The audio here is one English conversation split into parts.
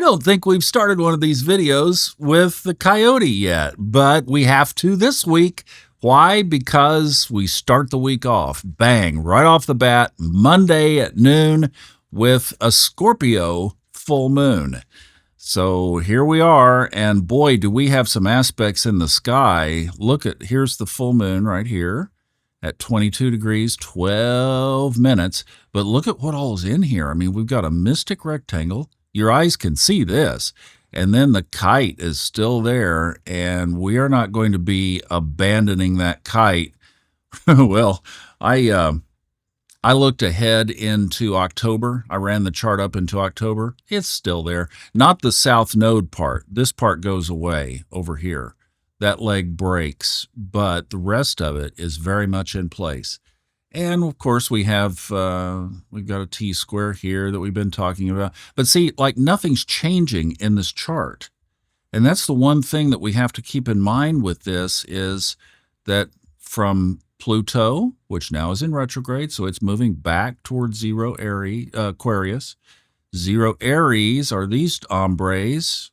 don't think we've started one of these videos with the coyote yet, but we have to this week. Why? Because we start the week off, bang, right off the bat, Monday at noon with a Scorpio full moon. So here we are, and boy, do we have some aspects in the sky. Here's the full moon right here at 22 degrees, 12 minutes. But look at what all is in here. I mean, we've got a mystic rectangle. Your eyes can see this. And then the kite is still there, and we are not going to be abandoning that kite. Well, I looked ahead into October. I ran the chart up into October. It's still there. Not the south node part. This part goes away over here. That leg breaks, but the rest of it is very much in place. And of course, we've got a T-square here that we've been talking about. But see, like nothing's changing in this chart. And that's the one thing that we have to keep in mind with this is that from Pluto, which now is in retrograde, so it's moving back towards zero Aquarius. Zero Aries are these hombres.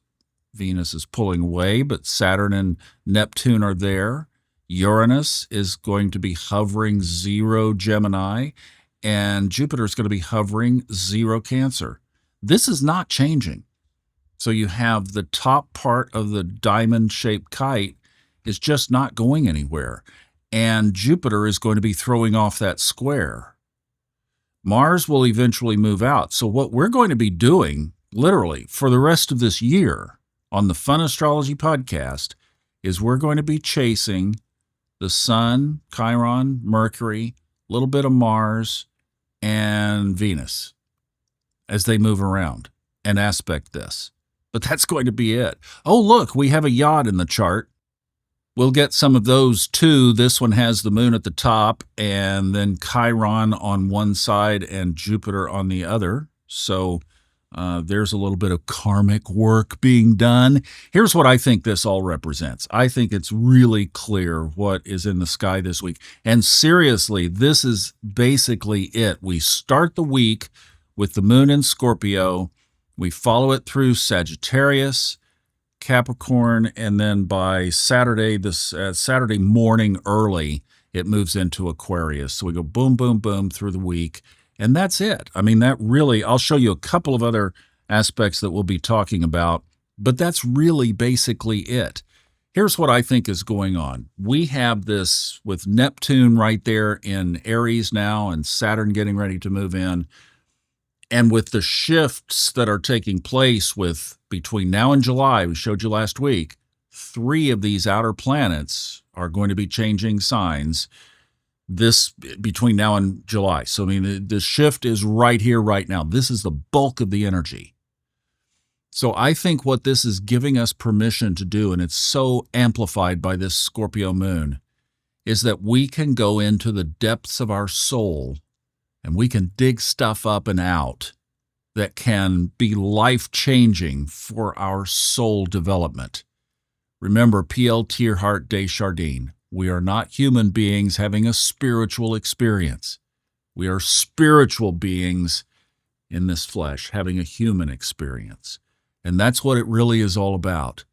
Venus is pulling away, but Saturn and Neptune are there. Uranus is going to be hovering zero Gemini, and Jupiter is going to be hovering zero Cancer. This is not changing. So you have the top part of the diamond-shaped kite is just not going anywhere, and Jupiter is going to be throwing off that square. Mars will eventually move out. So what we're going to be doing, literally, for the rest of this year on the Fun Astrology podcast is we're going to be chasing the Sun, Chiron, Mercury, a little bit of Mars, and Venus as they move around and aspect this. But that's going to be it. Oh, look, we have a yacht in the chart. We'll get some of those too. This one has the moon at the top and then Chiron on one side and Jupiter on the other. So there's a little bit of karmic work being done. Here's what I think this all represents. I think it's really clear what is in the sky this week. And seriously, this is basically it. We start the week with the moon in Scorpio. We follow it through Sagittarius, Capricorn, and then by Saturday, Saturday morning early, it moves into Aquarius. So we go boom, boom, boom through the week. And that's it. I mean, that really, I'll show you a couple of other aspects that we'll be talking about, but that's really basically it. Here's what I think is going on. We have this with Neptune right there in Aries now and Saturn getting ready to move in. And with the shifts that are taking place between now and July, we showed you last week, 3 of these outer planets are going to be changing signs between now and July. So, I mean, the shift is right here, right now. This is the bulk of the energy. So I think what this is giving us permission to do, and it's so amplified by this Scorpio moon, is that we can go into the depths of our soul and we can dig stuff up and out that can be life-changing for our soul development. Remember, P.L. Teilhard de Chardin, we are not human beings having a spiritual experience. We are spiritual beings in this flesh having a human experience. And that's what it really is all about.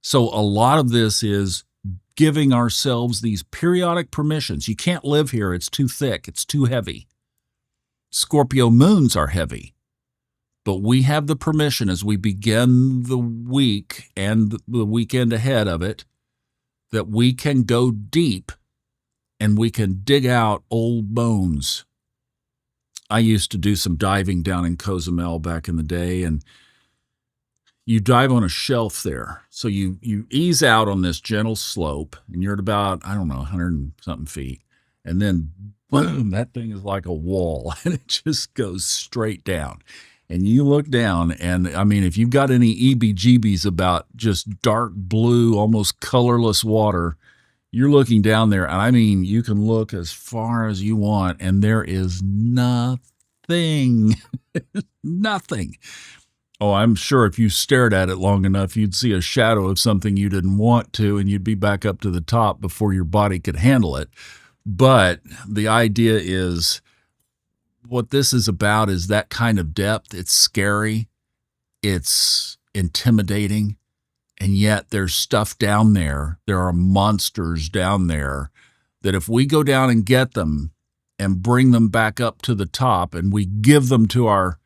So a lot of this is giving ourselves these periodic permissions. You can't live here. It's too thick. It's too heavy. Scorpio moons are heavy. But we have the permission as we begin the week and the weekend ahead of it that we can go deep and we can dig out old bones. I used to do some diving down in Cozumel back in the day, and you dive on a shelf there. So you ease out on this gentle slope, and you're at about, 100 and something feet. And then, boom, that thing is like a wall, and it just goes straight down. And you look down, and I mean, if you've got any EBGBs about just dark blue, almost colorless water, you're looking down there, and I mean, you can look as far as you want, and there is nothing. Nothing. Oh, I'm sure if you stared at it long enough, you'd see a shadow of something you didn't want to, and you'd be back up to the top before your body could handle it. But the idea is, what this is about is that kind of depth. It's scary. It's intimidating. And yet there's stuff down there. There are monsters down there that if we go down and get them and bring them back up to the top and we give them to our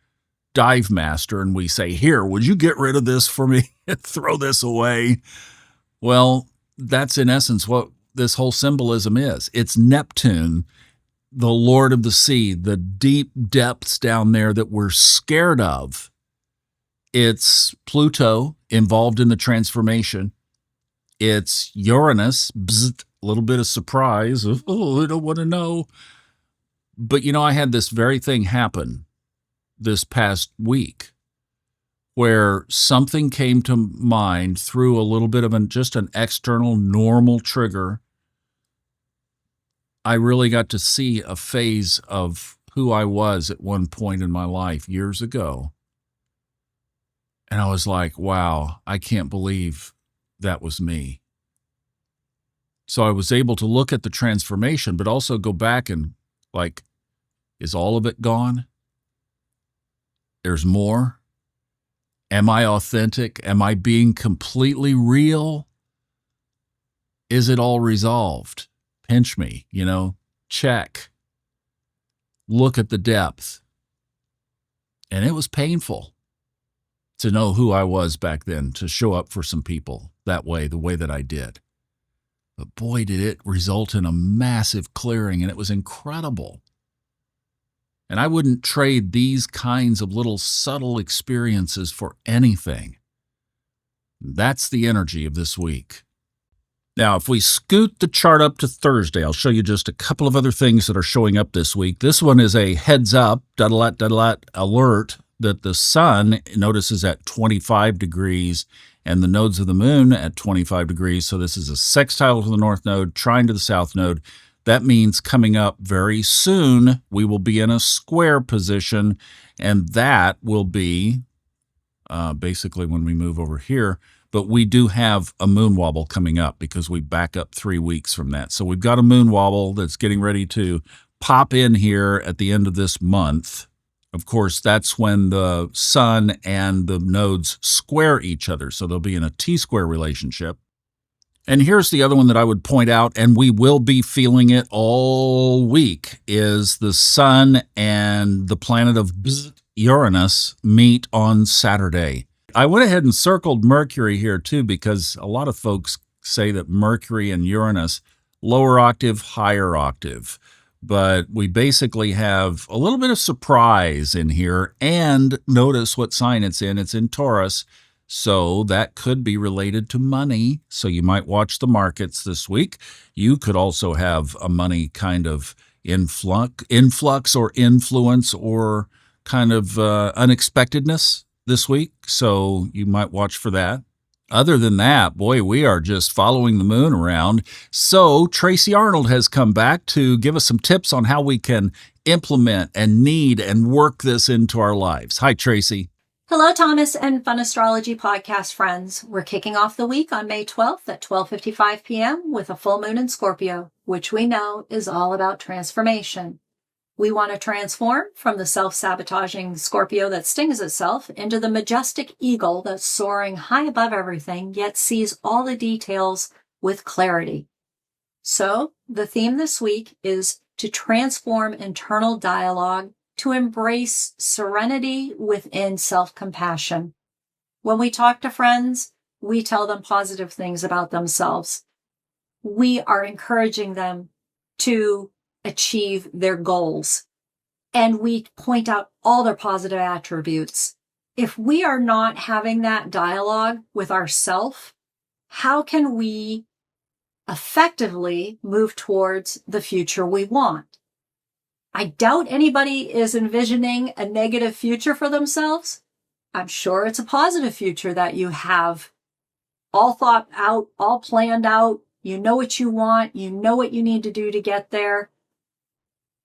dive master and we say, here, would you get rid of this for me? Throw this away. Well, that's in essence what this whole symbolism is. It's Neptune, the Lord of the sea, the deep depths down there that we're scared of. It's Pluto involved in the transformation. It's Uranus, bzzt, a little bit of surprise. Oh, I don't want to know. But, I had this very thing happen this past week where something came to mind through a little bit of just an external normal trigger. I really got to see a phase of who I was at one point in my life years ago. And I was like, wow, I can't believe that was me. So I was able to look at the transformation, but also go back and is all of it gone? There's more? Am I authentic? Am I being completely real? Is it all resolved? Pinch me, check. Look at the depth. And it was painful to know who I was back then, to show up for some people that way, the way that I did. But boy, did it result in a massive clearing, and it was incredible. And I wouldn't trade these kinds of little subtle experiences for anything. That's the energy of this week. Now, if we scoot the chart up to Thursday, I'll show you just a couple of other things that are showing up this week. This one is a heads up, alert that the sun, notice, is at 25 degrees and the nodes of the moon at 25 degrees. So this is a sextile to the north node, trine to the south node. That means coming up very soon, we will be in a square position, and that will be basically when we move over here. But we do have a moon wobble coming up because we back up 3 weeks from that. So we've got a moon wobble that's getting ready to pop in here at the end of this month. Of course, that's when the sun and the nodes square each other. So they'll be in a T-square relationship. And here's the other one that I would point out, and we will be feeling it all week, is the sun and the planet of Uranus meet on Saturday. I went ahead and circled Mercury here too, because a lot of folks say that Mercury and Uranus, lower octave, higher octave. But we basically have a little bit of surprise in here, and notice what sign it's in. It's in Taurus. So that could be related to money. So you might watch the markets this week. You could also have a money kind of influx or influence or kind of unexpectedness this week. So you might watch for that. Other than that, boy, we are just following the moon around. So Tracy Arnold has come back to give us some tips on how we can implement and need and work this into our lives. Hi, Tracy. Hello, Thomas and Fun Astrology podcast friends. We're kicking off the week on May 12th at 12:55 p.m. with a full moon in Scorpio, which we know is all about transformation. We want to transform from the self-sabotaging Scorpio that stings itself into the majestic eagle that's soaring high above everything, yet sees all the details with clarity. So the theme this week is to transform internal dialogue, to embrace serenity within self-compassion. When we talk to friends, we tell them positive things about themselves. We are encouraging them to achieve their goals, and we point out all their positive attributes. If we are not having that dialogue with ourselves, how can we effectively move towards the future we want? I doubt anybody is envisioning a negative future for themselves. I'm sure it's a positive future that you have all thought out, all planned out. You know what you want. You know what you need to do to get there.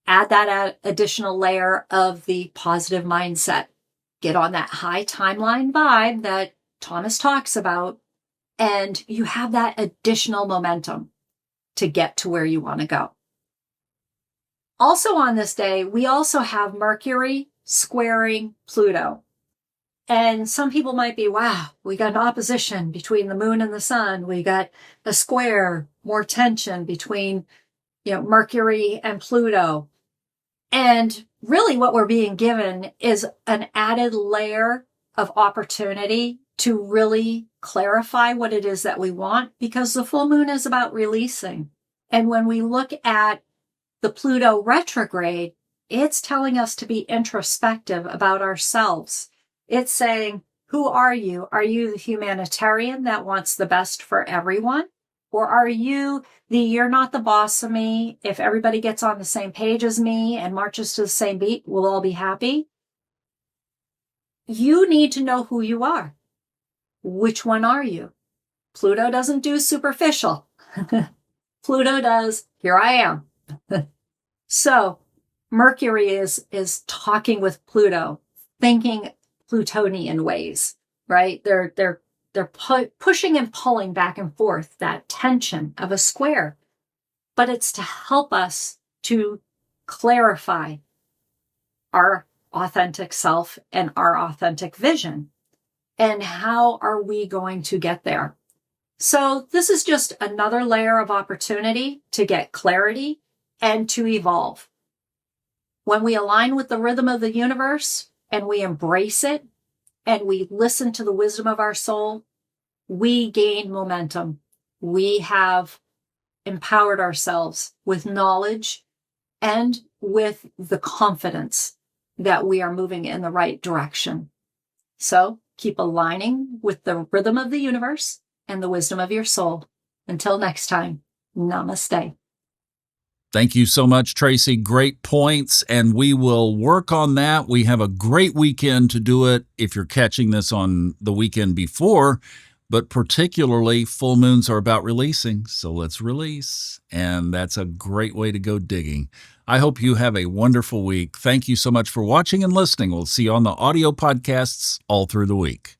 Add that additional layer of the positive mindset. Get on that high timeline vibe that Thomas talks about, and you have that additional momentum to get to where you want to go. Also on this day, we also have Mercury squaring Pluto. And some people might be, wow, we got an opposition between the moon and the sun. We got a square, more tension between, Mercury and Pluto. And really what we're being given is an added layer of opportunity to really clarify what it is that we want, because the full moon is about releasing. And when we look at the Pluto retrograde, it's telling us to be introspective about ourselves. It's saying, who are you? Are you the humanitarian that wants the best for everyone? Or are you you're not the boss of me. If everybody gets on the same page as me and marches to the same beat, we'll all be happy. You need to know who you are. Which one are you? Pluto doesn't do superficial. Pluto does, here I am. So Mercury is talking with Pluto, thinking Plutonian ways, right? They're pushing and pulling back and forth, that tension of a square. But it's to help us to clarify our authentic self and our authentic vision. And how are we going to get there? So this is just another layer of opportunity to get clarity and to evolve. When we align with the rhythm of the universe and we embrace it and we listen to the wisdom of our soul, we gain momentum. We have empowered ourselves with knowledge and with the confidence that we are moving in the right direction. So keep aligning with the rhythm of the universe and the wisdom of your soul. Until next time, namaste. Thank you so much, Tracy. Great points, and we will work on that. We have a great weekend to do it if you're catching this on the weekend before, but particularly full moons are about releasing, so let's release, and that's a great way to go digging. I hope you have a wonderful week. Thank you so much for watching and listening. We'll see you on the audio podcasts all through the week.